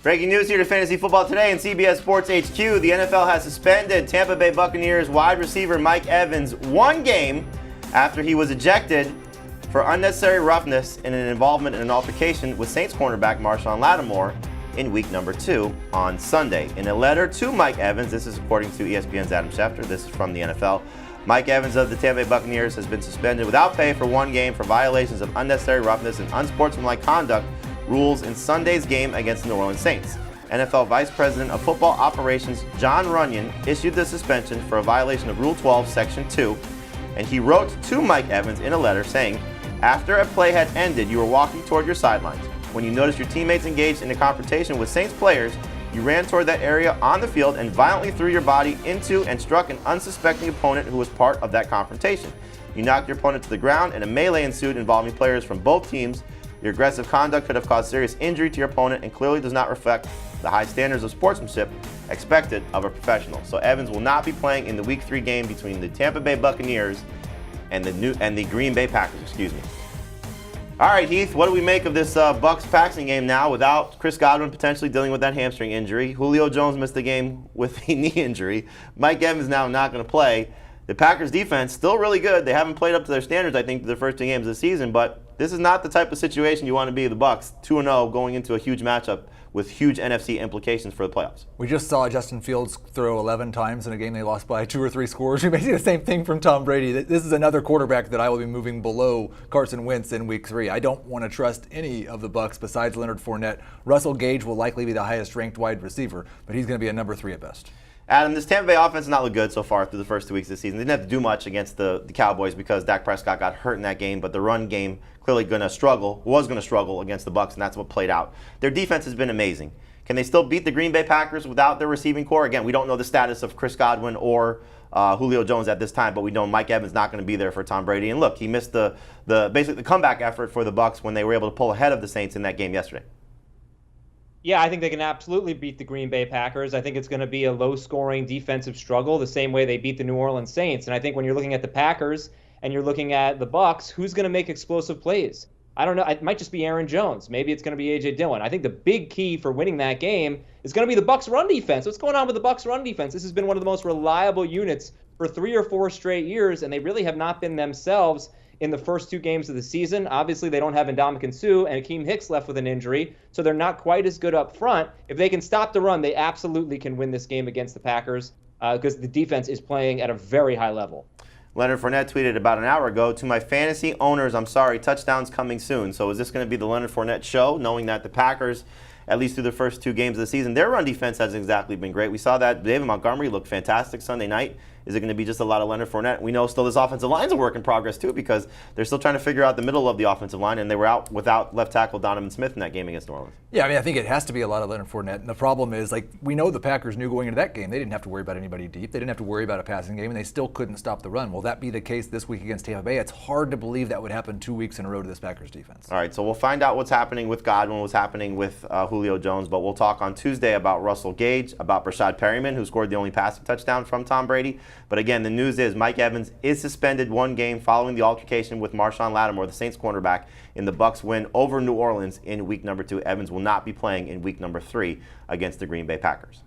Breaking news here to Fantasy Football Today and CBS Sports HQ. The NFL has suspended Tampa Bay Buccaneers wide receiver Mike Evans one game after he was ejected for unnecessary roughness in an involvement in an altercation with Saints cornerback Marshon Lattimore in week number 2 on Sunday. In a letter to Mike Evans, this is according to ESPN's Adam Schefter, this is from the NFL, Mike Evans of the Tampa Bay Buccaneers has been suspended without pay for one game for violations of unnecessary roughness and unsportsmanlike conduct rules in Sunday's game against the New Orleans Saints. NFL Vice President of Football Operations Jon Runyan issued the suspension for a violation of Rule 12, Section 2, and he wrote to Mike Evans in a letter saying, after a play had ended, you were walking toward your sidelines. When you noticed your teammates engaged in a confrontation with Saints players, you ran toward that area on the field and violently threw your body into and struck an unsuspecting opponent who was part of that confrontation. You knocked your opponent to the ground and a melee ensued involving players from both teams. Your aggressive conduct could have caused serious injury to your opponent and clearly does not reflect the high standards of sportsmanship expected of a professional. So Evans will not be playing in the Week 3 game between the Tampa Bay Buccaneers and the Green Bay Packers. All right, Heath, what do we make of this Bucs-Paxton game now without Chris Godwin potentially dealing with that hamstring injury? Julio Jones missed the game with a knee injury. Mike Evans now not going to play. The Packers defense still really good. They haven't played up to their standards, I think, the first 2 games of the season, but this is not the type of situation you want to be the Bucs, 2-0 going into a huge matchup with huge NFC implications for the playoffs. We just saw Justin Fields throw 11 times in a game they lost by 2 or 3 scores. We may see the same thing from Tom Brady. This is another quarterback that I will be moving below Carson Wentz in Week 3. I don't want to trust any of the Bucs besides Leonard Fournette. Russell Gage will likely be the highest ranked wide receiver, but he's going to be a number 3 at best. Adam, this Tampa Bay offense has not looked good so far through the first 2 weeks of the season. They didn't have to do much against the Cowboys because Dak Prescott got hurt in that game, but the run game clearly was going to struggle against the Bucs, and that's what played out. Their defense has been amazing. Can they still beat the Green Bay Packers without their receiving core? Again, we don't know the status of Chris Godwin or Julio Jones at this time, but we know Mike Evans not going to be there for Tom Brady. And look, he missed basically the comeback effort for the Bucs when they were able to pull ahead of the Saints in that game yesterday. Yeah, I think they can absolutely beat the Green Bay Packers. I think it's going to be a low-scoring defensive struggle the same way they beat the New Orleans Saints. And I think when you're looking at the Packers and you're looking at the Bucs, who's going to make explosive plays? I don't know. It might just be Aaron Jones. Maybe it's going to be A.J. Dillon. I think the big key for winning that game is going to be the Bucs' run defense. What's going on with the Bucs' run defense? This has been one of the most reliable units for 3 or 4 straight years, and they really have not been themselves in the first 2 games of the season. Obviously, they don't have Ndamukong Suh and Akeem Hicks left with an injury, so they're not quite as good up front. If they can stop the run, they absolutely can win this game against the Packers because the defense is playing at a very high level. Leonard Fournette tweeted about an hour ago, to my fantasy owners, I'm sorry, touchdowns coming soon. So is this going to be the Leonard Fournette show, knowing that the Packers, at least through the first 2 games of the season, their run defense hasn't exactly been great. We saw that David Montgomery looked fantastic Sunday night. Is it going to be just a lot of Leonard Fournette? We know still this offensive line's a work in progress too because they're still trying to figure out the middle of the offensive line, and they were out without left tackle Donovan Smith in that game against New Orleans. Yeah, I mean, I think it has to be a lot of Leonard Fournette. And the problem is, we know the Packers knew going into that game they didn't have to worry about anybody deep. They didn't have to worry about a passing game, and they still couldn't stop the run. Will that be the case this week against Tampa Bay? It's hard to believe that would happen 2 weeks in a row to this Packers defense. All right, so we'll find out what's happening with Godwin, what's happening with Julio Jones, but we'll talk on Tuesday about Russell Gage, about Brashad Perryman, who scored the only passing touchdown from Tom Brady. But again, the news is Mike Evans is suspended one game following the altercation with Marshon Lattimore, the Saints cornerback, in the Bucs win over New Orleans in week number 2. Evans will not be playing in week number 3 against the Green Bay Packers.